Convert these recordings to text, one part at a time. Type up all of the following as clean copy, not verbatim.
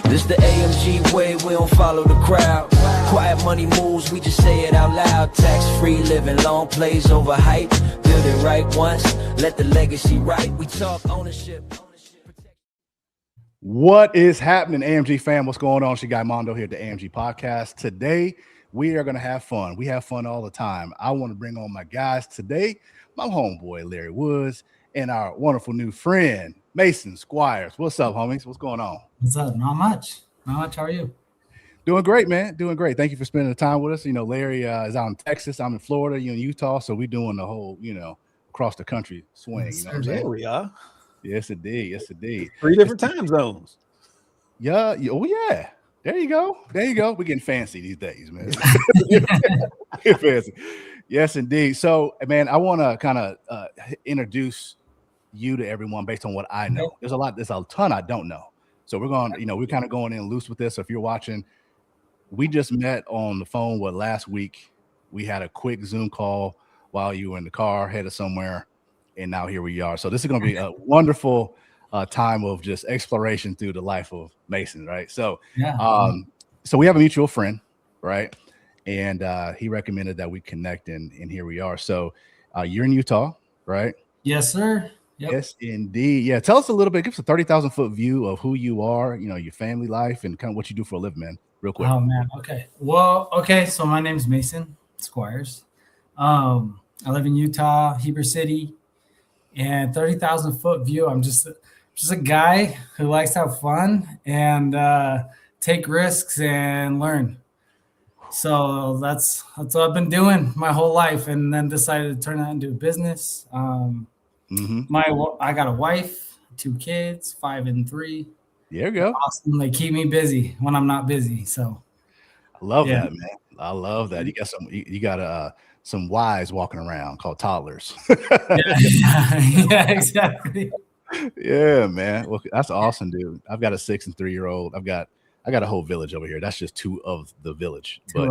This the AMG way, we don't follow the crowd. Quiet money moves, we just say it out loud. Tax-free living, long plays over hype. Build it right once, let the legacy right. We talk ownership. What is happening, AMG fam? What's going on? It's your guy Mondo here at the AMG Podcast. Today, we are going to have fun. We have fun all the time. I want to bring on my guys today, my homeboy, Larry Woods, and our wonderful new friend, Mason Squires. What's up, homies? What's going on? What's up? Not much. How are you? Doing great, man. Doing great. Thank you for spending the time with us. You know, Larry is out in Texas. I'm in Florida. You in Utah. So we're doing the whole, across the country swing. You know what I'm saying? There we are. Yes, indeed. Yes, indeed. 3 different time zones. Yeah. Oh, yeah. There you go. We're getting fancy these days, man. Get fancy. Yes, indeed. So, man, I want to kind of introduce you to everyone based on what I know. There's a ton I don't know. So we're going, we're kind of going in loose with this. So if you're watching, we just met on the phone last week. We had a quick Zoom call while you were in the car, headed somewhere, and now here we are. So this is going to be a wonderful time of just exploration through the life of Mason, right? So, so we have a mutual friend, right? And he recommended that we connect, and here we are. So you're in Utah, right? Yes, sir. Yep. Yes, indeed. Yeah. Tell us a little bit. Give us a 30,000 foot view of who you are, your family life, and kind of what you do for a living, man. Real quick. Oh, man. Okay. Well, so my name's Mason Squires. I live in Utah, Heber City, and 30,000 foot view. I'm just a guy who likes to have fun and take risks and learn. So that's what I've been doing my whole life, and then decided to turn that into a business. I got a wife, 2 kids, 5 and 3. There you go. Awesome. They keep me busy when I'm not busy. So I love that, man. I love that. You got some wives walking around called toddlers. Yeah, exactly. Yeah, man. Well, that's awesome, dude. I've got a 6 and 3-year-old. I got a whole village over here. That's just 2 of the village. But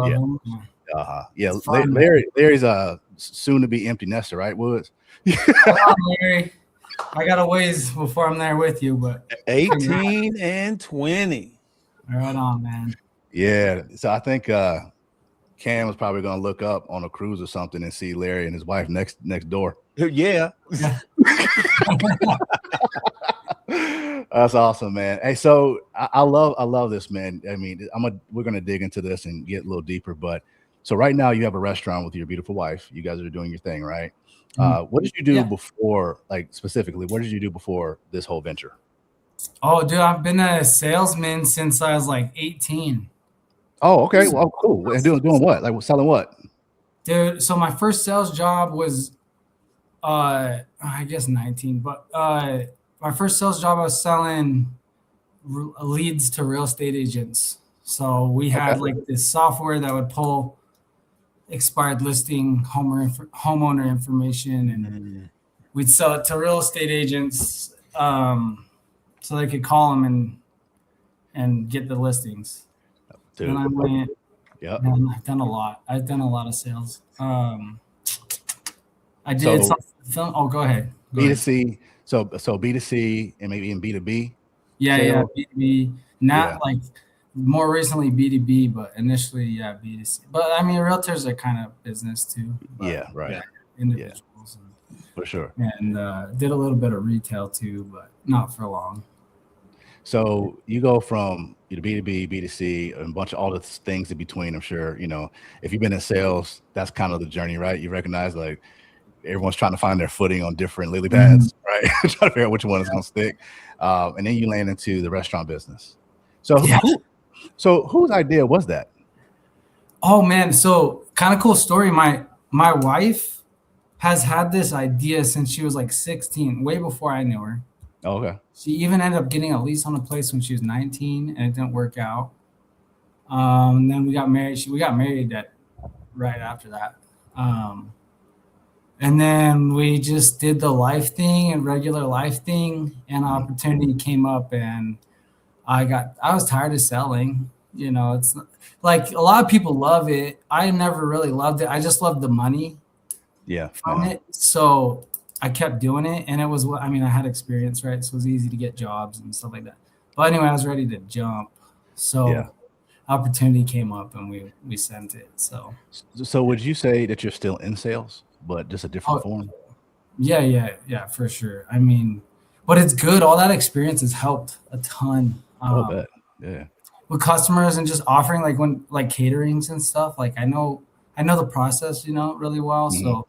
yeah. Larry's a soon to be empty nester, right, Woods? Come on, Larry. I got a ways before I'm there with you, but 18 and 20. Right on, man. Yeah. So I think Cam was probably going to look up on a cruise or something and see Larry and his wife next door. Yeah. That's awesome, man. Hey, so I love this, man. I mean, we're going to dig into this and get a little deeper, but so right now you have a restaurant with your beautiful wife. You guys are doing your thing, right? What did you do before, like specifically, what did you do before this whole venture? Oh, dude, I've been a salesman since I was like 18. Oh, okay. Well, cool. And doing what? Like selling what? Dude, so my first sales job was, I guess 19, but my first sales job I was selling leads to real estate agents. So we had like this software that would pull expired listing homeowner information, and we'd sell it to real estate agents so they could call them and get the listings. Dude. And I went, man, I've done a lot. I've done a lot of sales. I did some. Oh, go ahead. B2C. So B2C and maybe even B2B. Yeah, B2B. Like more recently B2B, but initially, B2C. But I mean, realtors are kind of business too. Yeah, right. Yeah, individuals. For sure. And did a little bit of retail too, but not for long. So you go from B2B, B2C, and a bunch of all the things in between. I'm sure, if you've been in sales, that's kind of the journey, right? You recognize like everyone's trying to find their footing on different lily pads, right? Trying to figure out which one is going to stick. And then you land into the restaurant business. So whose idea was that? Oh man, so kind of cool story. My wife has had this idea since she was like 16, way before I knew her. Oh, okay. She even ended up getting a lease on a place when she was 19, and it didn't work out. Then we got married. We got married right after that. And then we just did the life thing and regular life thing, and opportunity came up, and I was tired of selling. It's like a lot of people love it. I never really loved it. I just loved the money. From it. So I kept doing it, and I had experience, right? So it was easy to get jobs and stuff like that. But anyway, I was ready to jump. So opportunity came up and we sent it. So would you say that you're still in sales, but just a different form? Yeah, for sure. I mean, but it's good. All that experience has helped a ton. Bet. Yeah. With customers and just offering like caterings and stuff. Like I know the process, really well. Mm-hmm. So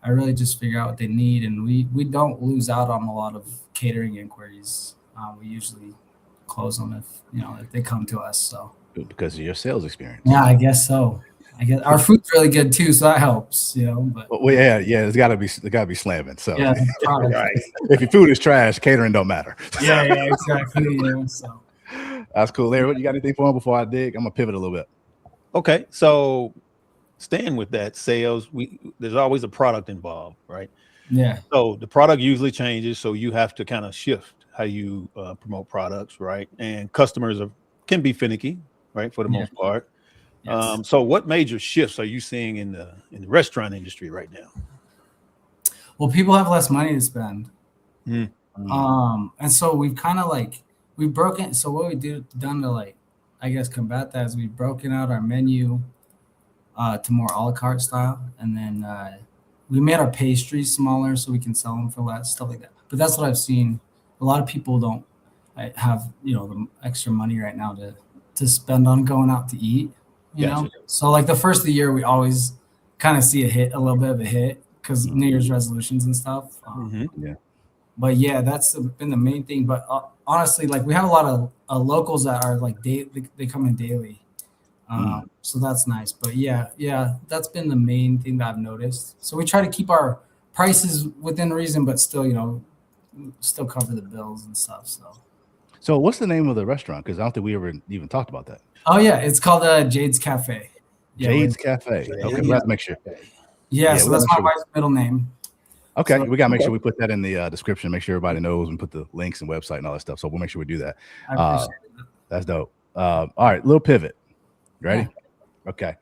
I really just figure out what they need, and we don't lose out on a lot of catering inquiries. We usually close them if they come to us. So because of your sales experience. Yeah, I guess so. I guess our food's really good too, so that helps, But yeah, it's gotta be slamming. So yeah, right. If your food is trash, catering don't matter. Yeah, exactly. So that's cool. Larry, what you got anything for him before I dig? I'm gonna pivot a little bit. Okay, so staying with that sales, there's always a product involved, right? Yeah. So the product usually changes, so you have to kind of shift how you promote products, right? And customers can be finicky, right, for the most part. Yes. So what major shifts are you seeing in the restaurant industry right now? Well, people have less money to spend. Mm-hmm. And so we've kind of we've broken. So what done to I guess combat that is we've broken out our menu to more a la carte style, and then we made our pastries smaller so we can sell them for less, stuff like that. But that's what I've seen. A lot of people don't have the extra money right now to spend on going out to eat. You know, so the first of the year, we always kind of see a little bit of a hit because New Year's resolutions and stuff. But yeah, that's been the main thing. But honestly, we have a lot of locals that are they come in daily. So that's nice. But yeah, that's been the main thing that I've noticed. So we try to keep our prices within reason, but still, still cover the bills and stuff. So what's the name of the restaurant? Because I don't think we ever even talked about that. Oh yeah, it's called Jade's Cafe. Jade's Cafe. Okay, let's make sure. Yeah, so that's my wife's middle name. Okay, we gotta make sure we put that in the description. Make sure everybody knows and put the links and website and all that stuff. So we'll make sure we do that. I appreciate it. That's dope. All right, little pivot. Ready? Yeah. Okay.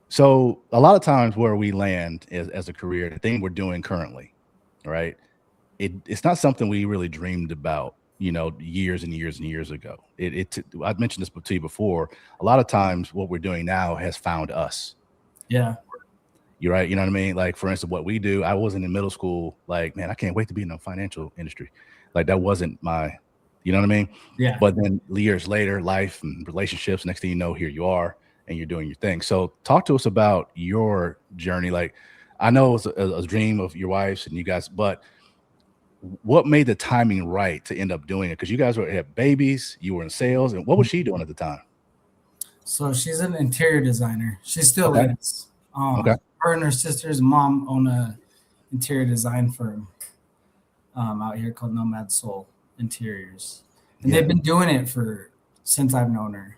So a lot of times where we land as a career, the thing we're doing currently, right? It's not something we really dreamed about, years and years and years ago. I've mentioned this to you before. A lot of times what we're doing now has found us. Yeah. You're right. You know what I mean? For instance, what we do, I wasn't in middle school. Man, I can't wait to be in the financial industry. That wasn't my, you know what I mean? Yeah. But then years later, life and relationships, next thing you know, here you are and you're doing your thing. So talk to us about your journey. I know it was a dream of your wife's and you guys, but what made the timing right to end up doing it? Because you guys had babies, you were in sales, and what was she doing at the time? So she's an interior designer. She still is. Okay. Her and her sister's mom own a interior design firm out here called Nomad Soul Interiors, and they've been doing it since I've known her.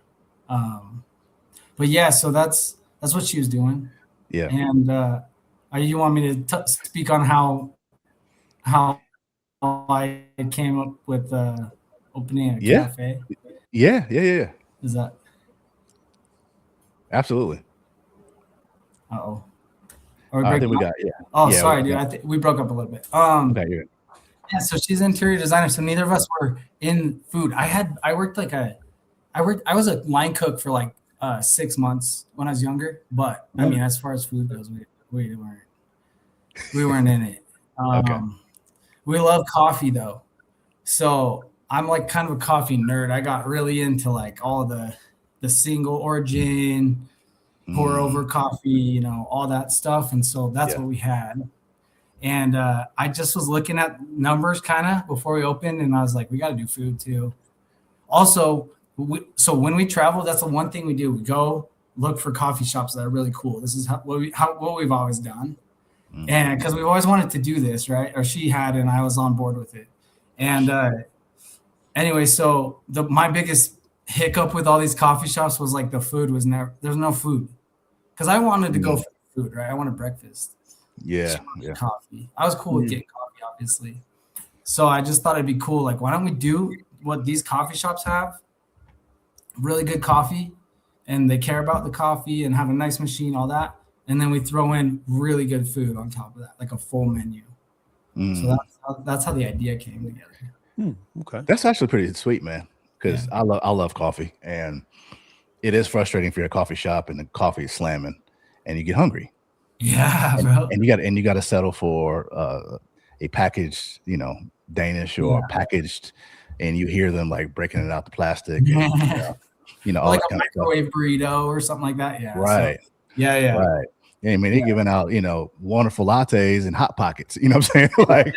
But yeah, so that's what she was doing. Yeah. And you want me to speak on how I came up with opening a cafe? Yeah. Is that? Absolutely. Uh-oh. I think we got, sorry, dude. I think we broke up a little bit. Yeah, so she's an interior designer. So neither of us were in food. I was a line cook for 6 months when I was younger. But I mean, as far as food goes, we weren't in it. Okay. We love coffee though. So I'm kind of a coffee nerd. I got really into all the single origin, pour over coffee, all that stuff. And so that's what we had. And I just was looking at numbers kind of before we opened, and I was like, we got to do food too. Also, so when we travel, that's the one thing we do. We go look for coffee shops that are really cool. This is what we've always done. And because we've always wanted to do this, right? Or she had, and I was on board with it. And anyway, so my biggest hiccup with all these coffee shops was the food was there's no food. Because I wanted to go for food, right? I wanted breakfast. Yeah. Coffee. I was cool with getting coffee, obviously. So I just thought it'd be cool. Why don't we do what these coffee shops have? Really good coffee, and they care about the coffee and have a nice machine, all that. And then we throw in really good food on top of that, a full menu. So that's how the idea came together. Okay. That's actually pretty sweet, man. because I love coffee, and it is frustrating for your coffee shop and the coffee is slamming, and you get hungry. Yeah, bro. And you got to settle for a packaged, Danish or packaged, and you hear them like breaking it out the plastic, and, all like that a kind of microwave burrito or something like that. Yeah. Right. So, yeah. Right. Yeah, I mean, they're giving out, wonderful lattes and hot pockets. You know what I'm saying? Like,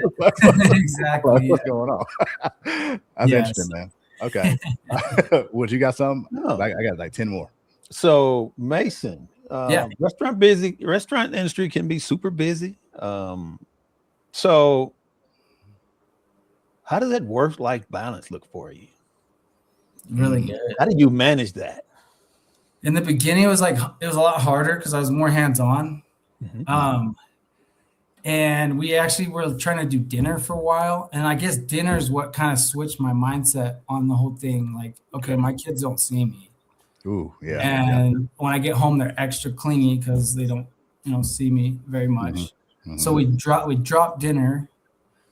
exactly. what's going on? That's interesting, man. Okay. Would you got some? No. I got like 10 more. So Mason, restaurant industry can be super busy. So how does that work-life balance look for you? Really good. How do you manage that? In the beginning, it was a lot harder because I was more hands-on. And we actually were trying to do dinner for a while. And I guess dinner is what kind of switched my mindset on the whole thing. Like, okay, my kids don't see me. Ooh, yeah. And when I get home, they're extra clingy because they don't, see me very much. So we dropped dinner.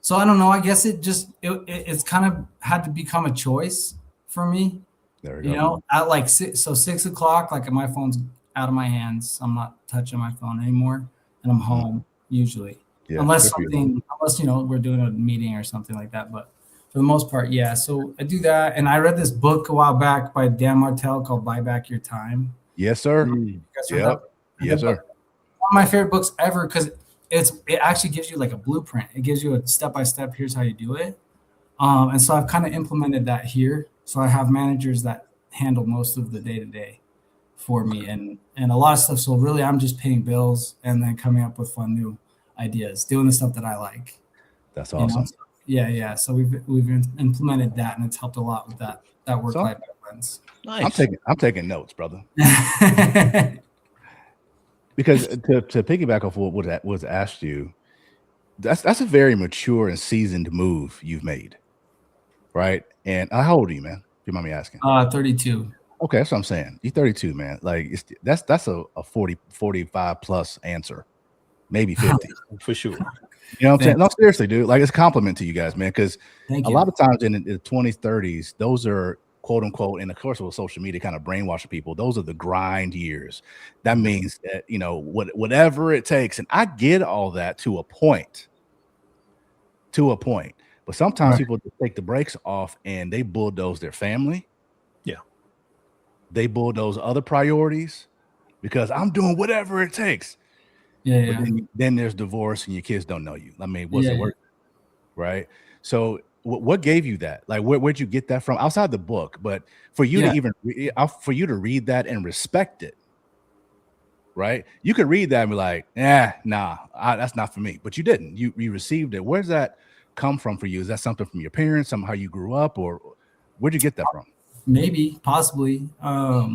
So I don't know. I guess it's kind of had to become a choice for me. There we go. At like 6 o'clock, like my phone's out of my hands. I'm not touching my phone anymore, and I'm home usually. Yeah, unless we're doing a meeting or something like that. But for the most part, yeah. So I do that, and I read this book a while back by Dan Martell called "Buy Back Your Time." Yes, sir. You guys read that? Yes, sir. One of my favorite books ever because it actually gives you like a blueprint. It gives you a step-by-step. Here's how you do it. And so I've kind of implemented that here. So I have managers that handle most of the day-to-day for me and a lot of stuff. So really I'm just paying bills and then coming up with fun new ideas, doing the stuff that I like. That's awesome. Yeah. So we've implemented that and it's helped a lot with that work-life balance. Nice. I'm taking notes, brother. Because to piggyback off what was asked you, that's a very mature and seasoned move you've made, right? And how old are you, man? If you mind me asking? 32. Okay, that's what I'm saying. You're 32, man. Like that's a 40, 45 plus answer, maybe 50 for sure. You know what I'm saying? No, seriously, dude. Like it's a compliment to you guys, man. Because a lot of times in the 20s, 30s, those are quote unquote, and of course with social media kind of brainwashing people. Those are the grind years. That means that whatever it takes, and I get all that to a point. But sometimes people take the brakes off and they bulldoze their family. Yeah. They bulldoze other priorities because I'm doing whatever it takes. Yeah. But then there's divorce and your kids don't know you. I mean, what's it worth? Right. So what gave you that? Like, where'd you get that from outside the book? But for you to read that and respect it. Right. You could read that and be like, that's not for me. But you didn't. You received it. Where's that come from for you? Is that something from your parents, how you grew up, or where'd you get that from? Maybe, possibly. I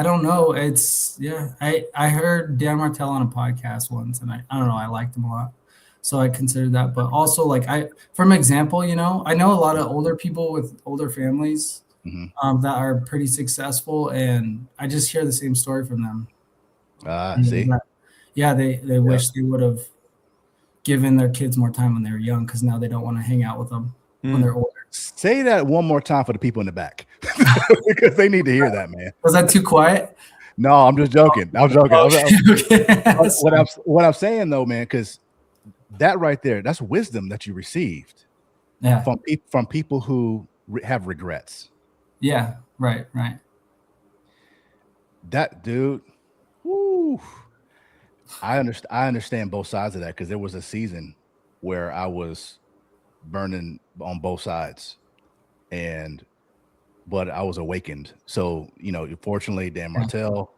don't know. I heard Dan Martell on a podcast once, and I don't know, I liked him a lot, so I considered that. But also, like, for example, I know a lot of older people with older families that are pretty successful, and I just hear the same story from them. See, they wish they would have given their kids more time when they were young because now they don't want to hang out with them when they're older. Say that one more time for the people in the back because they need to hear that, man. Was that too quiet? No, I'm just joking. I'm joking. Okay. What I'm saying though, man, because that right there, that's wisdom that you received from people who have regrets. Yeah, right. That dude, whoo. I understand both sides of that because there was a season where I was burning on both sides, but I was awakened. So fortunately, Dan Martell,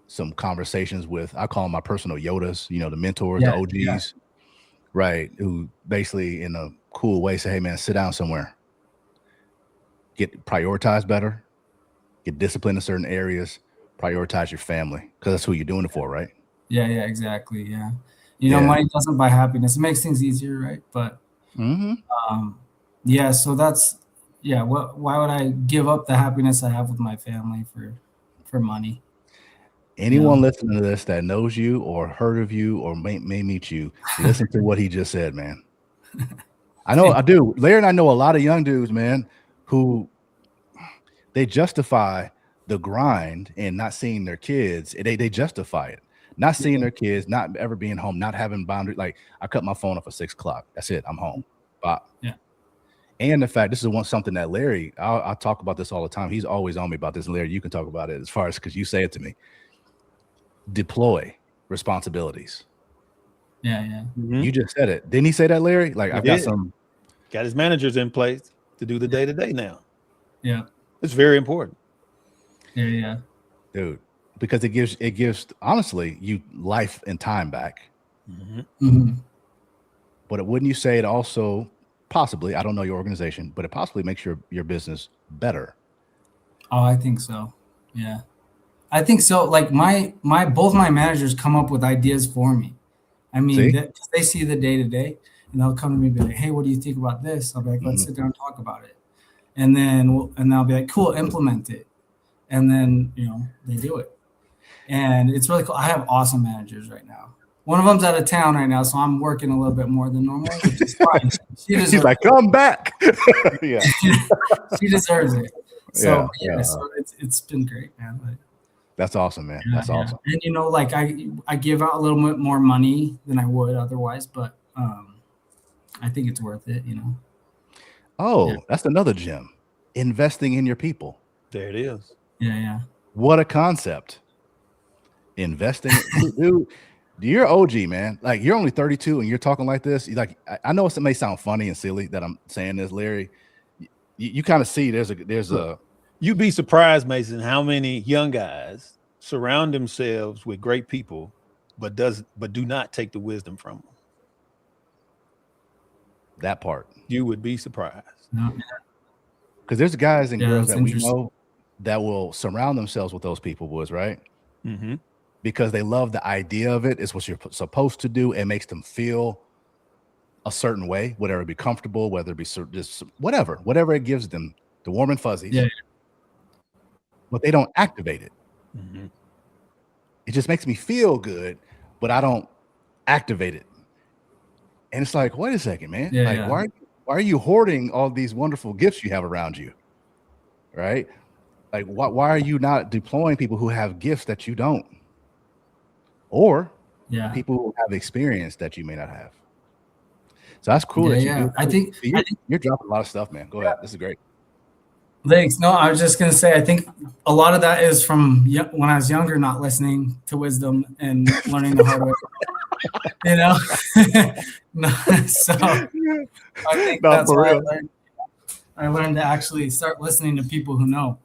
some conversations with, I call them my personal Yodas, the mentors, the OGs, right? Who basically in a cool way say, "Hey, man, sit down somewhere, get prioritized better, get disciplined in certain areas, prioritize your family because that's who you're doing it for, right?" Yeah, exactly. Yeah. Money doesn't buy happiness. It makes things easier, right? But so that's why would I give up the happiness I have with my family for money? Anyone listening to this that knows you or heard of you or may meet you, listen to what he just said, man. I know I do. Larry and I know a lot of young dudes, man, who they justify the grind and not seeing their kids. They justify it. Not seeing their kids, not ever being home, not having boundaries. Like, I cut my phone off at 6 o'clock. That's it. I'm home. Bop. Yeah. And the fact, this is something that Larry, I'll talk about this all the time. He's always on me about this. And Larry, you can talk about it as far as, because you say it to me. Deploy responsibilities. Yeah. Mhm. You just said it. Didn't he say that, Larry? Like, I've got got his managers in place to do the day-to-day now. Yeah. It's very important. Yeah. Dude, because it gives honestly you life and time back. But wouldn't you say it also possibly, I don't know your organization, but it possibly makes your business better? Oh, I think so. Yeah, I think so. Like both my managers come up with ideas for me. I mean, they see the day to day, and they'll come to me and be like, "Hey, what do you think about this?" I'll be like, "Let's sit down and talk about it," and then I'll be like, "Cool, implement it," and then they do it, and it's really cool. I have awesome managers right now. One of them's out of town right now, so I'm working a little bit more than normal, which is fine. She's like, "Come back." Yeah, she deserves it. So yeah. So it's been great, man. Like, that's awesome, man. That's awesome. And like I give out a little bit more money than I would otherwise, but I think it's worth it. That's another gem. Investing in your people. There it is. Yeah. What a concept. Investing, dude. You're OG, man. Like, you're only 32 and you're talking like this. Like, I know it may sound funny and silly that I'm saying this, Larry. You kind of see there's a. You'd be surprised, Mason, how many young guys surround themselves with great people, but do not take the wisdom from them. That part. You would be surprised. Because there's guys and girls that we know that will surround themselves with those people, boys, right? Mm-hmm. Because they love the idea of it. It's what you're supposed to do. It makes them feel a certain way, whether it be comfortable, whether it be just whatever it gives them, the warm and fuzzies. Yeah. But they don't activate it. Mm-hmm. It just makes me feel good, but I don't activate it. And it's like, wait a second, man. Why are you hoarding all these wonderful gifts you have around you? Right? Like, why are you not deploying people who have gifts that you don't? Or people who have experience that you may not have. So that's cool. I think you're dropping a lot of stuff, man. Go ahead. This is great. Thanks. No, I was just going to say, I think a lot of that is from when I was younger, not listening to wisdom and learning the hard way. So I think that's why I learned to actually start listening to people who know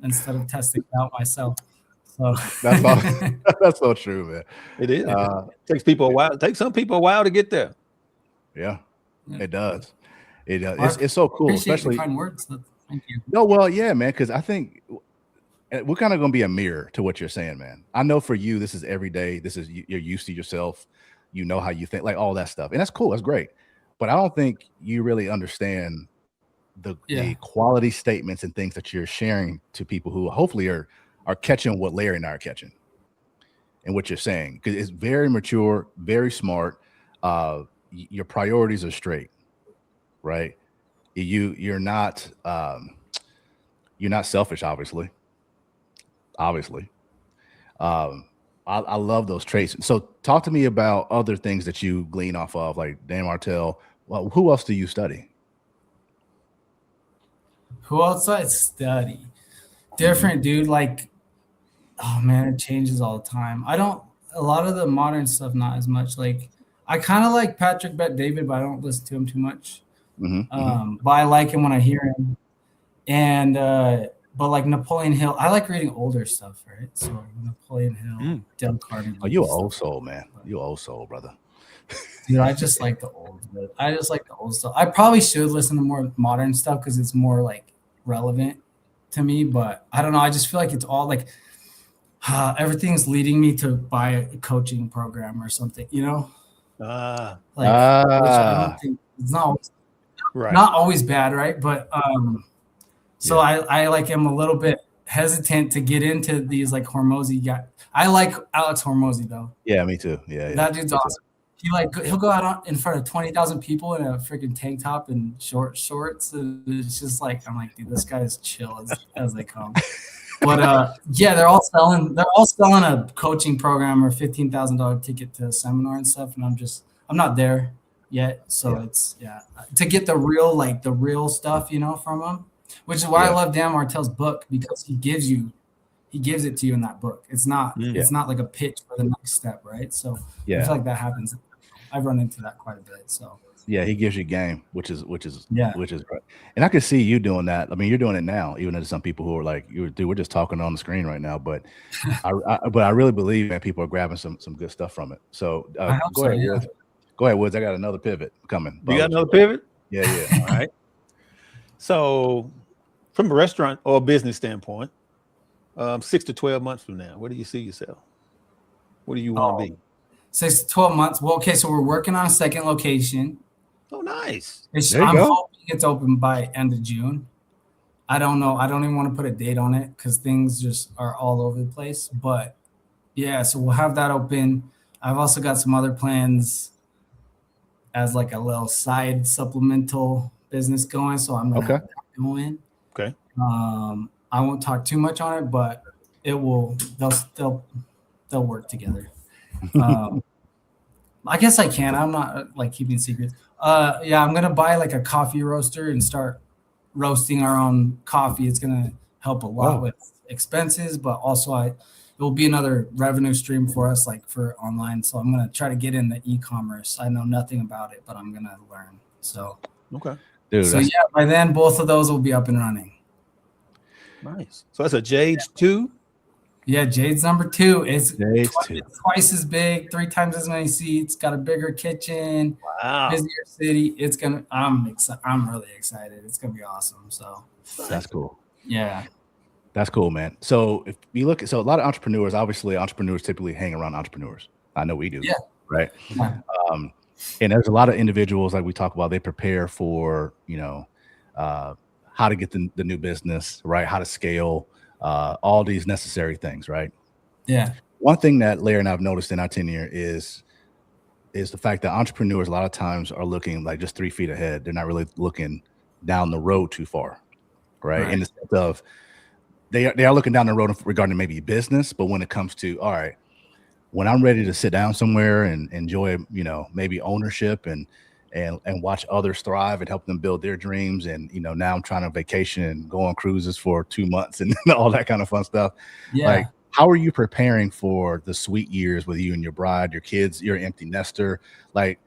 instead of testing it out myself. So that's so true, man. It is. Takes people a while. It takes some people a while to get there. Yeah. It does. It does. It's so cool, especially kind words. Thank you. No, well, yeah, man, because I think we're kind of going to be a mirror to what you're saying, man. I know for you, this is every day. This is you're used to yourself. You know how you think, like all that stuff, and that's cool. That's great. But I don't think you really understand the quality statements and things that you're sharing to people who hopefully are catching what Larry and I are catching, and what you're saying, because it's very mature, very smart. Your priorities are straight. Right, you're not selfish, obviously. I love those traits. So talk to me about other things that you glean off of, like Dan Martell. Well, who else do you study? Who else I study? Different, dude. Like, oh man, it changes all the time. A lot of the modern stuff, not as much. Like, I kind of like Patrick Bet-David, but I don't listen to him too much. But I like him when I hear him. And but like Napoleon Hill, I like reading older stuff, right? So Napoleon Hill, Dale Carnegie. Oh, you an old soul, man. You an old soul, brother. Dude, I just like the old stuff. I probably should listen to more modern stuff because it's more like relevant to me. But I don't know. I just feel like it's all like everything's leading me to buy a coaching program or something, which I don't think it's not always bad, right? But I like am a little bit hesitant to get into these like Hormozy guy. I like Alex Hormozy though. Yeah, me too. Yeah. That dude's awesome. he'll go out in front of 20,000 people in a freaking tank top and shorts, and it's just like I'm like, dude, this guy is chill as they come. But yeah, they're all selling a coaching program or $15,000 ticket to a seminar and stuff, and I'm not there yet, so it's to get the real stuff, from them, which is why I love Dan Martell's book, because he gives it to you in that book. It's not like a pitch for the next step, right? So I feel like that happens. I've run into that quite a bit. So yeah, he gives you game, which is right. And I can see you doing that. I mean, you're doing it now, even though some people who are like, dude, we're just talking on the screen right now. But I really believe that people are grabbing some good stuff from it. So go ahead, Woods. Go ahead, Woods. I got another pivot coming. You got another pivot? Yeah. All right. So from a restaurant or a business standpoint, 6 to 12 months from now, where do you see yourself? What do you want to be? 6 to 12 months. Well, okay, so we're working on a second location. Oh, nice. I'm hoping it's open by end of June. I don't know. I don't even want to put a date on it because things just are all over the place. But yeah, so we'll have that open. I've also got some other plans as like a little side supplemental business going. So I'm going to have that going. Okay. I won't talk too much on it, but it will. They'll work together. I guess I can. I'm not like keeping secrets. I'm gonna buy like a coffee roaster and start roasting our own coffee. It's gonna help a lot with expenses, but also it will be another revenue stream for us, like for online. So I'm gonna try to get into e-commerce. I know nothing about it, but I'm gonna learn. So okay, dude. So yeah, by then both of those will be up and running. Nice. So that's a Jade 2. Yeah, Jade's number 2. It's twice as big, 3 times as many seats, got a bigger kitchen. Wow. Busier city. I'm really excited. It's gonna be awesome. So that's cool. Yeah. That's cool, man. So if you look at a lot of entrepreneurs, obviously entrepreneurs typically hang around entrepreneurs. I know we do. Yeah. Right. Yeah. And there's a lot of individuals like we talk about, they prepare for, how to get the new business, right? How to scale, all these necessary things, right? Yeah. One thing that Larry and I've noticed in our tenure is the fact that entrepreneurs a lot of times are looking like just 3 feet ahead. They're not really looking down the road too far, right? In the sense of they are looking down the road regarding maybe business, but when it comes to, all right, when I'm ready to sit down somewhere and enjoy, maybe ownership and watch others thrive and help them build their dreams. And, now I'm trying to vacation and go on cruises for 2 months and all that kind of fun stuff. Yeah. Like, how are you preparing for the sweet years with you and your bride, your kids, you're an empty nester? Like,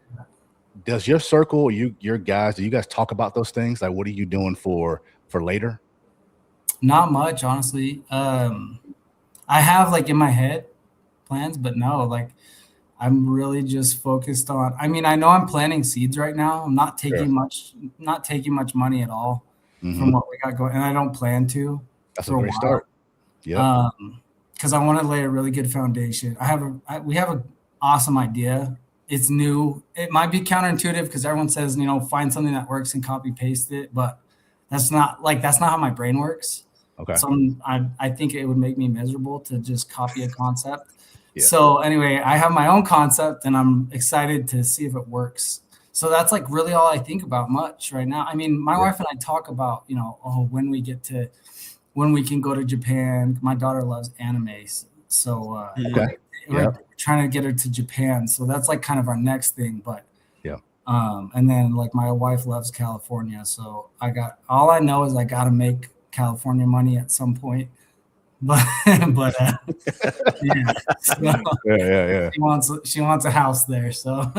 does your circle, your guys, do you guys talk about those things? Like, what are you doing for later? Not much, honestly. I have like in my head plans, but no, like, I'm really just focused on, I know I'm planting seeds right now. I'm not taking much money at all from what we got going. And I don't plan to. That's a great start. Yeah. Cause I want to lay a really good foundation. We have an awesome idea. It's new. It might be counterintuitive because everyone says, find something that works and copy paste it, but that's not how my brain works. Okay. So I think it would make me miserable to just copy a concept. Yeah. So anyway, I have my own concept and I'm excited to see if it works. So that's like really all I think about much right now. My wife and I talk about, when we can go to Japan. My daughter loves anime. So we're trying to get her to Japan. So that's like kind of our next thing. But and then like my wife loves California. So all I know is I got to make California money at some point. But yeah. She wants a house there. So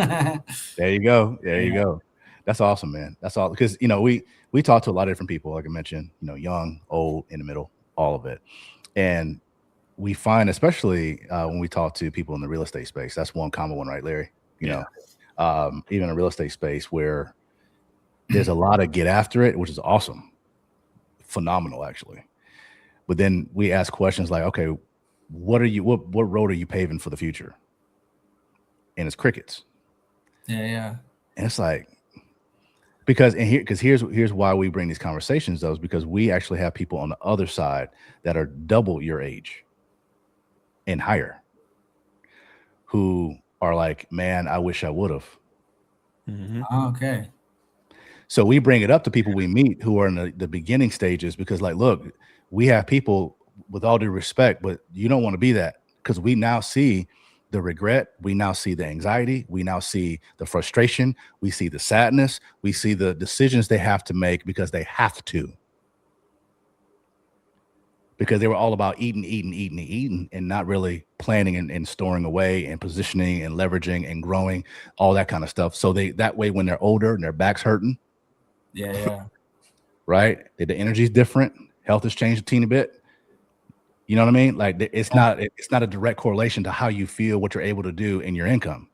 there you go. That's awesome, man. That's all because we talk to a lot of different people, like I mentioned, young, old, in the middle, all of it. And we find, especially when we talk to people in the real estate space, that's one common one, right, Larry? Even a real estate space where there's a lot of get after it, which is awesome. Phenomenal, actually. But then we ask questions like, okay, what road are you paving for the future? And it's crickets. Yeah. And it's like, here's why we bring these conversations though, is because we actually have people on the other side that are double your age and higher who are like, man, I wish I would have. Okay. So we bring it up to people we meet who are in the beginning stages, because like, look, we have people, with all due respect, but you don't want to be that, because we now see the regret, we now see the anxiety, we now see the frustration, we see the sadness, we see the decisions they have to make because they have to. Because they were all about eating, and not really planning and storing away and positioning and leveraging and growing, all that kind of stuff. So that way, when they're older and their back's hurting, right, the energy is different, health has changed a teeny bit. You know what I mean? Like it's not a direct correlation to how you feel, what you're able to do, in your income,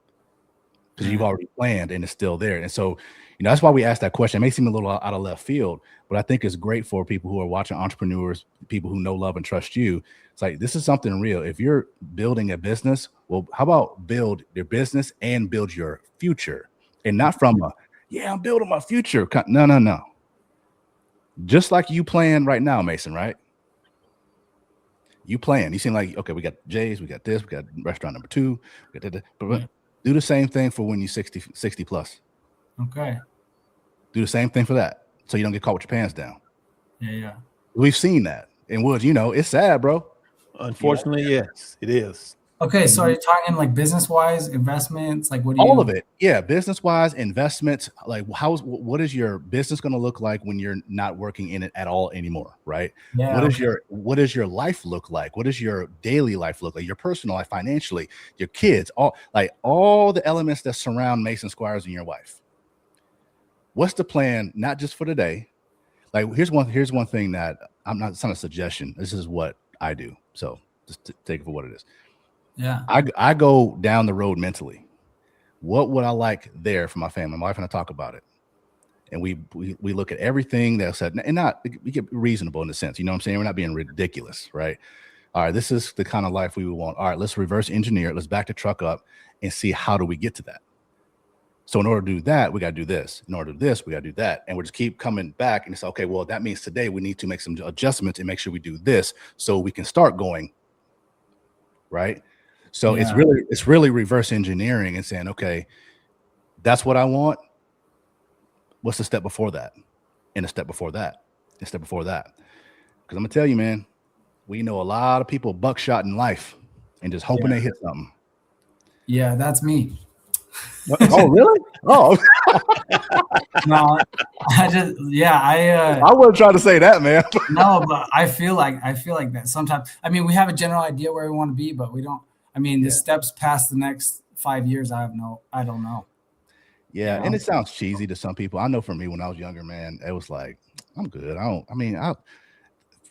because you've already planned and it's still there. And so, that's why we asked that question. It may seem a little out of left field, but I think it's great for people who are watching, entrepreneurs, people who know, love, and trust you. It's like, this is something real. If you're building a business, well, how about build your business and build your future, and not from I'm building my future. No. Just like you plan right now, Mason, right? You plan. You seem like, okay, we got Jade's, we got this, we got restaurant number 2, we got that. But do the same thing for when you're 60 plus. Okay. Do the same thing for that, so you don't get caught with your pants down. Yeah. We've seen that. And Woods, it's sad, bro. Unfortunately, yes, it is. Okay, so are you talking like business-wise, investments? Like, what do you... All of it. Yeah, business-wise, investments. Like, what is your business going to look like when you're not working in it at all anymore, right? Yeah. What does your life look like? What does your daily life look like? Your personal life, financially, your kids, all the elements that surround Mason Squires and your wife. What's the plan, not just for today? Like, here's one thing that it's not a suggestion. This is what I do. So just take it for what it is. Yeah. I go down the road mentally. What would I like there for my family? My wife and I talk about it. And we look at everything that's said, and we get reasonable in the sense, you know what I'm saying? We're not being ridiculous, right? All right, this is the kind of life we would want. All right, let's reverse engineer it. Let's back the truck up and see, how do we get to that? So in order to do that, we got to do this. In order to do this, we got to do that. And we'll just keep coming back and say, okay, well, that means today we need to make some adjustments and make sure we do this so we can start going, right? So it's really reverse engineering and saying, okay, that's what I want. What's the step before that? And a step before that, and a step before that. Because I'm gonna tell you, man, we know a lot of people buckshot in life and just hoping they hit something. Yeah, that's me. Oh, really? Oh, No, I I wasn't trying to say that, man. no, but I feel like that sometimes. I mean, we have a general idea where we want to be, but we don't. I mean, the steps past the next 5 years, I don't know. Yeah, and it sounds cheesy to some people. I know for me, when I was younger, man, it was like, I'm good.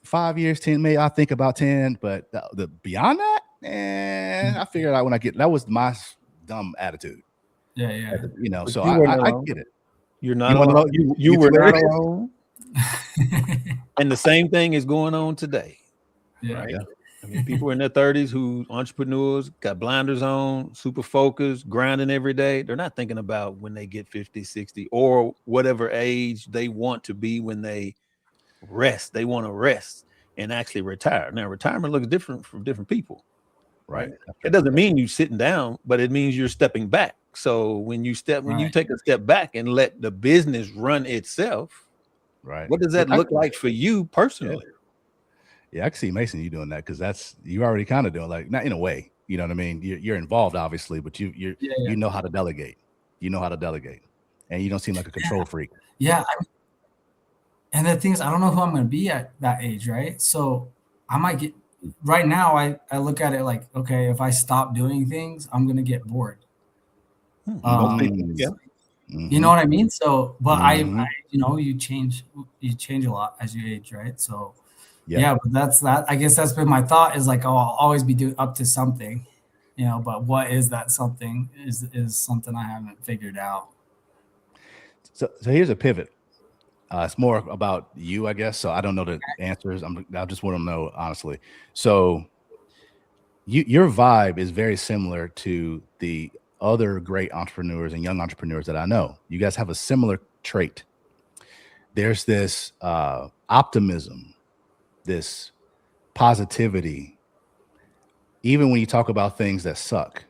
5 years, 10, maybe I'll think about 10, but the beyond that, and I figured out that was my dumb attitude. Yeah. So I get it. You're not alone. You were not alone. And the same thing is going on today. Yeah. Right? Yeah. I mean, people in their 30s who entrepreneurs, got blinders on, super focused, grinding every day. They're not thinking about when they get 50, 60, or whatever age they want to be when they rest. They want to rest and actually retire. Now, retirement looks different for different people, right? It doesn't mean you sitting down, but it means you're stepping back. So when you take a step back and let the business run itself, right? What does that look like for you personally? Yeah, I can see Mason, you doing that, because you're already kind of doing, like, not in a way, you know what I mean? You're involved, obviously, but you know how to delegate. You know how to delegate, and you don't seem like a control freak. Yeah, and the thing is, I don't know who I'm going to be at that age, right? So I might get. Right now, I look at it like, okay, if I stop doing things, I'm going to get bored. You know what I mean? So, but I you change a lot as you age, right? So. Yeah, but that's that. I guess that's been my thought, is like, oh, I'll always be up to something, but what is that something is something I haven't figured out. So here's a pivot. It's more about you, I guess. So I don't know the answers. I just want to know, honestly. So your vibe is very similar to the other great entrepreneurs and young entrepreneurs that I know. You guys have a similar trait. There's this optimism, this positivity, even when you talk about things that suck.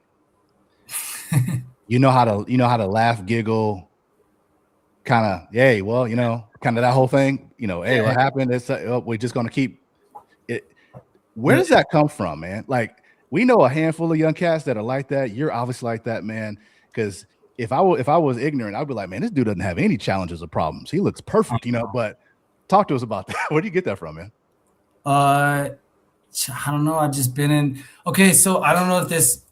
you know how to laugh, giggle, kind of, hey, well, kind of that whole thing, hey, what happened? It's we're just gonna keep it. Where does that come from, man? Like, we know a handful of young cats that are like that. You're obviously like that, man. Because if I was ignorant, I'd be like, man, this dude doesn't have any challenges or problems. He looks perfect, But talk to us about that. Where do you get that from, man? I don't know. I've just been in. Okay, so I don't know if this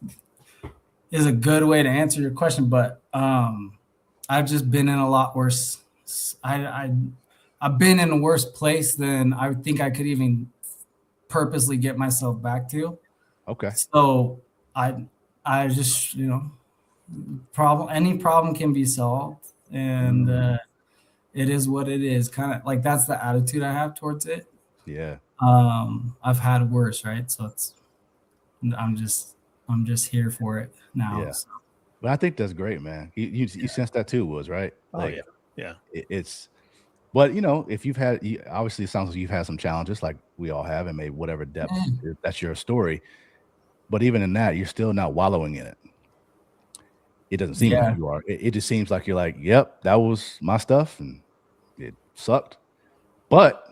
is a good way to answer your question, but I've just been in a lot worse. I've been in a worse place than I think I could even purposely get myself back to. Okay. So I just, any problem can be solved, and it is what it is. Kind of like that's the attitude I have towards it. Yeah. I've had worse, right? So I'm just here for it now. Yeah. So. But I think that's great, man. You sense that too, was right? Like, yeah. It's, but if you've had, obviously it sounds like you've had some challenges, like we all have, and maybe whatever depth, that's your story. But even in that, you're still not wallowing in it. It doesn't seem like you are. It just seems like you're like, yep, that was my stuff, and it sucked. But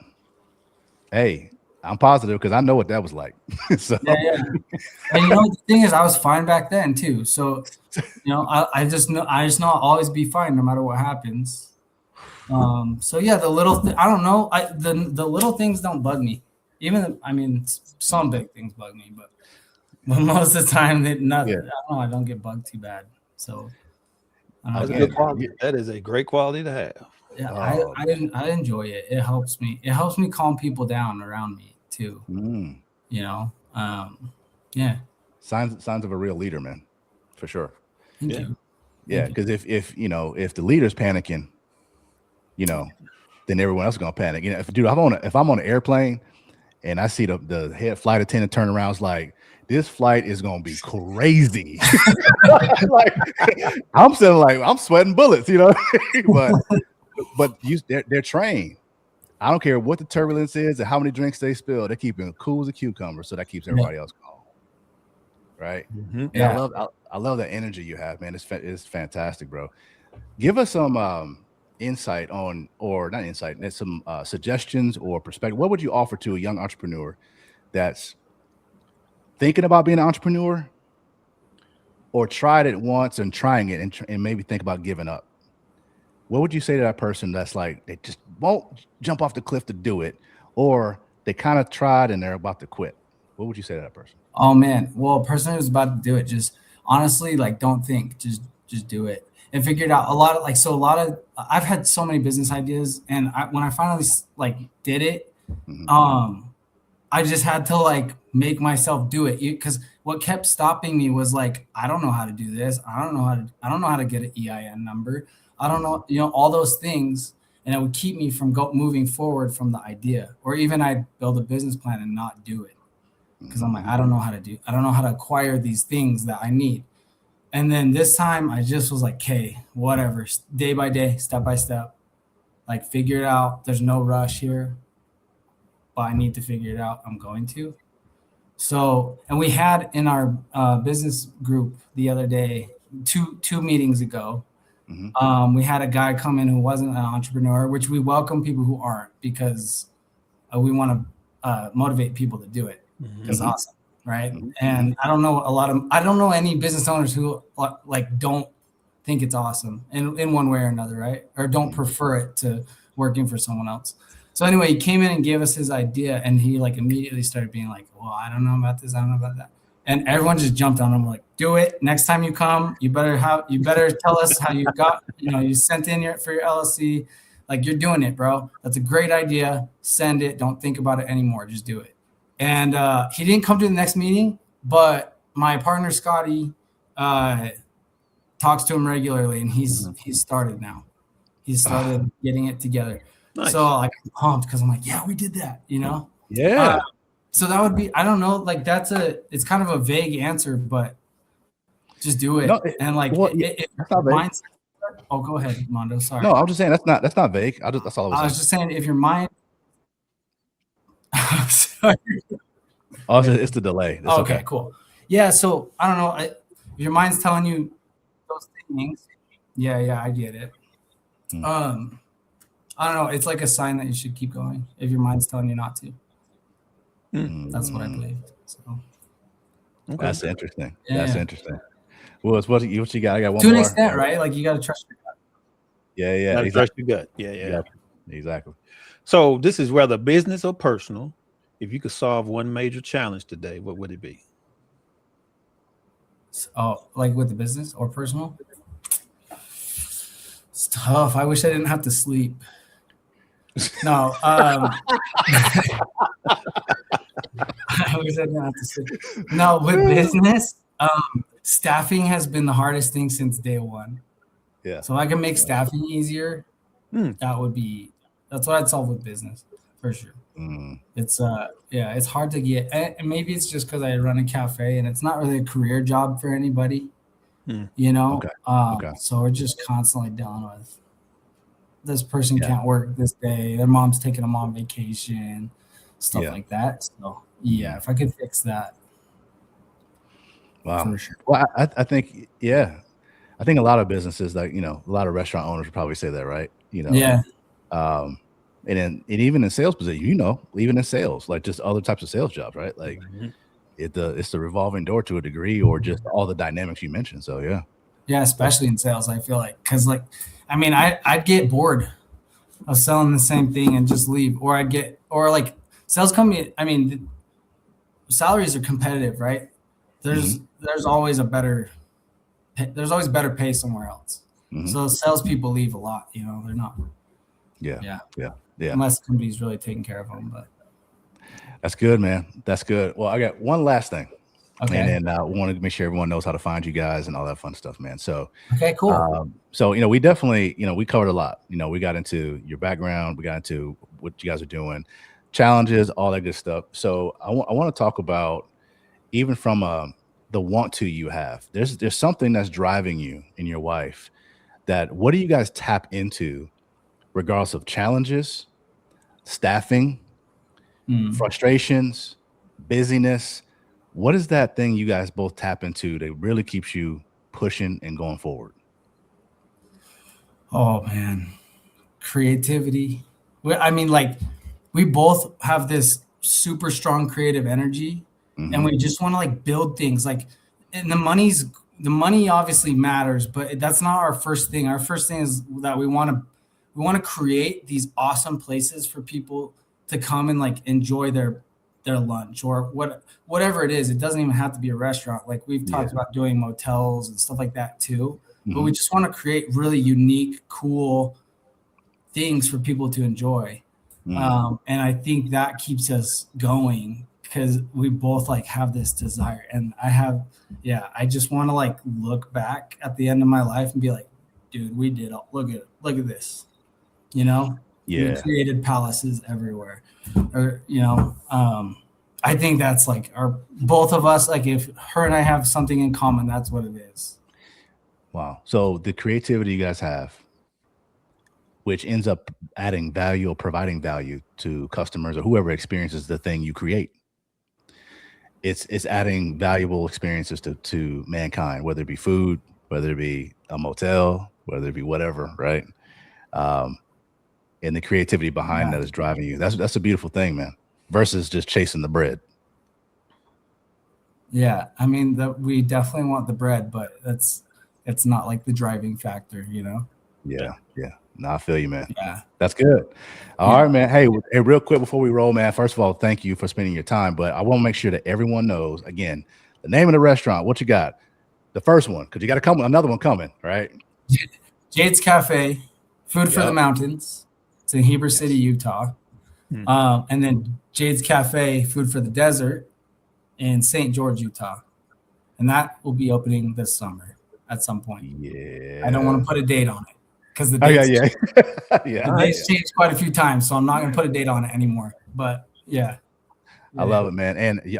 hey, I'm positive because I know what that was like. So. Yeah. And the thing is, I was fine back then too. So, I just know I'll always be fine no matter what happens. So yeah, the little I don't know. The little things don't bug me. Some big things bug me, but most of the time I don't get bugged too bad. So that's a good quality. That is a great quality to have. Yeah, I enjoy it. It helps me. It helps me calm people down around me too. Yeah. Signs of a real leader, man, for sure. Thank you. Yeah, because if the leader's panicking, then everyone else is gonna panic. If I'm on an airplane and I see the head flight attendant turn around, it's like, this flight is gonna be crazy. Like, I'm sweating bullets, but they're trained. I don't care what the turbulence is and how many drinks they spill. They're keeping it cool as a cucumber, so that keeps everybody else calm. Right? Mm-hmm. Yeah, I love that energy you have, man. It's fantastic, bro. Give us some insight on, or not insight, some suggestions or perspective. What would you offer to a young entrepreneur that's thinking about being an entrepreneur, or tried it once and trying it and maybe think about giving up? What would you say to that person that's like, they just won't jump off the cliff to do it, or they kind of tried and they're about to quit? What would you say to that person? Oh man, well, a person who's about to do it, just honestly, like, don't think, just do it and figure it out. I've had so many business ideas, and when I finally did it, I just had to make myself do it, because what kept stopping me was I don't know how to do this. I don't know how to get an EIN number. I don't know, all those things. And it would keep me from moving forward from the idea, or even I'd build a business plan and not do it. Because I'm like, I don't know how to acquire these things that I need. And then this time I just was like, okay, whatever, day by day, step by step, figure it out. There's no rush here, but I need to figure it out. I'm going to. So, and we had in our business group the other day, two meetings ago, we had a guy come in who wasn't an entrepreneur, which we welcome people who aren't, because we want to motivate people to do it. It's awesome, right? And I don't know any business owners who don't think it's awesome in one way or another, right? Or don't prefer it to working for someone else. So anyway, he came in and gave us his idea, and he immediately started being like, well, I don't know about this, I don't know about that. And everyone just jumped on him, like, do it. Next time you come, you better tell us how you got, you sent in for your LLC. You're doing it, bro. That's a great idea. Send it. Don't think about it anymore. Just do it. And he didn't come to the next meeting, but my partner, Scotty, talks to him regularly, and he's started now. He's started getting it together. Nice. So I'm pumped, because I'm like, yeah, we did that, Yeah. So that would be, I don't know, it's kind of a vague answer, but just do it. No, mindset. Oh, go ahead, Mondo. Sorry. No, I'm just saying that's not vague. That's all I was saying. I was just saying, if your mind. Sorry. Oh, it's the delay. Okay, cool. Yeah. So I don't know. If your mind's telling you those things. Yeah, I get it. I don't know. It's like a sign that you should keep going if your mind's telling you not to. That's what I believe. So. Okay. That's interesting. Yeah, That's interesting. Well, what you got? I got one to more. an extent, right? Like you got to trust your gut. Yeah. Exactly. Trust your gut. Yeah. Exactly. So this is whether business or personal. If you could solve one major challenge today, what would it be? Oh, like with the business or personal? It's tough. I wish I didn't have to sleep. No. I wish I didn't have to sleep. No, with business, staffing has been the hardest thing since day one. Yeah. So if I can make staffing easier, that's what I'd solve with business for sure. It's it's hard to get, and maybe it's just because I run a cafe and it's not really a career job for anybody, you know. Okay. So we're just constantly dealing with this person can't work this day, their mom's taking them on vacation, stuff like that. So if I could fix that. Wow. For sure. Well, I think I think a lot of businesses, like, a lot of restaurant owners would probably say that, right? And even in sales position, even in sales, like just other types of sales jobs, right? Like it's the revolving door to a degree, or just all the dynamics you mentioned. So yeah, especially in sales, I feel like, because I'd get bored of selling the same thing and just leave, or like sales company. The salaries are competitive, right? There's always better pay somewhere else. So salespeople leave a lot. They're not. Yeah. Unless the company's really taking care of them, but that's good, man. That's good. Well, I got one last thing. Okay. And then I wanted to make sure everyone knows how to find you guys and all that fun stuff, man. So okay, cool. So we definitely, we covered a lot. We got into your background, we got into what you guys are doing, challenges, all that good stuff. So I want to talk about, even from the want to you have. There's something that's driving you and your wife. What do you guys tap into, regardless of challenges, staffing, frustrations, busyness? What is that thing you guys both tap into that really keeps you pushing and going forward? Oh man, creativity. We both have this super strong creative energy, and we just want to build things. And the money obviously matters, but that's not our first thing. Our first thing is that we want to create these awesome places for people to come and enjoy their lunch or whatever it is. It doesn't even have to be a restaurant. Like we've talked about doing motels and stuff like that too. But we just want to create really unique, cool things for people to enjoy. And I think that keeps us going, because we both have this desire. And I just want to look back at the end of my life and be like, dude, we did look at this, we created palaces everywhere. Or, I think that's both of us, if her and I have something in common, that's what it is. Wow. So the creativity you guys have, which ends up adding value or providing value to customers or whoever experiences the thing you create, it's adding valuable experiences to mankind, whether it be food, whether it be a motel, whether it be whatever, right? And the creativity behind that is driving you. That's a beautiful thing, man, versus just chasing the bread. Yeah. We definitely want the bread, but it's not the driving factor, Yeah. No, I feel you, man. Yeah. That's good. All right, man. Hey, real quick before we roll, man, first of all, thank you for spending your time, but I want to make sure that everyone knows, again, the name of the restaurant, what you got, the first one, because you got another one coming, right? Jade's Cafe, Food for the Mountains. It's in Heber City, Utah. And then Jade's Cafe, Food for the Desert, in St. George, Utah. And that will be opening this summer at some point. Yeah. I don't want to put a date on it, because the dates changed quite a few times, so I'm not going to put a date on it anymore. But I love it, man. And you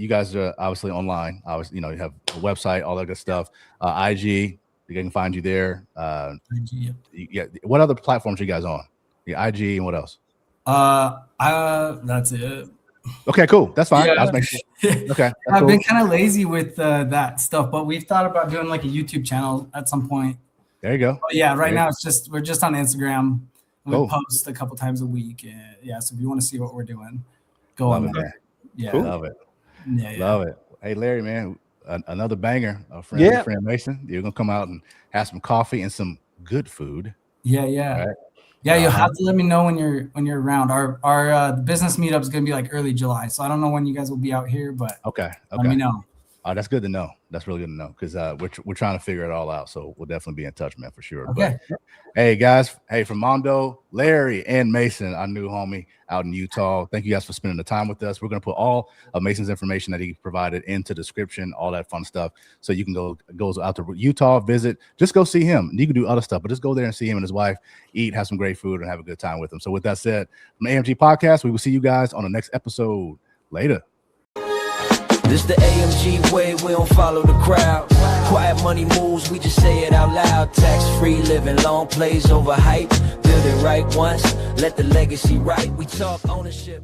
guys are obviously online. Obviously, you have a website, all that good stuff. IG, you can find you there. What other platforms are you guys on? The IG and what else? That's it. Okay, cool. That's fine. Yeah. I was making sure. Okay. I've Cool. been kind of lazy with that stuff, but we've thought about doing like a YouTube channel at some point. There you go. But yeah, right now we're just on Instagram. We Cool. post a couple times a week. Yeah, so if you want to see what we're doing, go Love on it, there. man. Yeah, Cool. Love it. Yeah, Love it. Hey, Larry, man, another banger. Our friend Mason. You're gonna come out and have some coffee and some good food. Yeah. Right? Yeah, you'll have to let me know when you're around. Our business meetup is gonna be like early July, so I don't know when you guys will be out here, but Okay. let me know. That's good to know. That's really good to know because we're trying to figure it all out. So we'll definitely be in touch, man, for sure. Okay. But, hey, guys. Hey, from Mondo, Larry, and Mason, our new homie out in Utah. Thank you guys for spending the time with us. We're going to put all of Mason's information that he provided into the description, all that fun stuff. So you can go out to Utah, visit, just go see him. You can do other stuff, but just go there and see him and his wife, eat, have some great food, and have a good time with him. So with that said, from the AMG Podcast, we will see you guys on the next episode. Later. This the AMG way, we don't follow the crowd. Quiet money moves, we just say it out loud. Tax-free living, long plays over hype. Build it right once, let the legacy right. We talk ownership.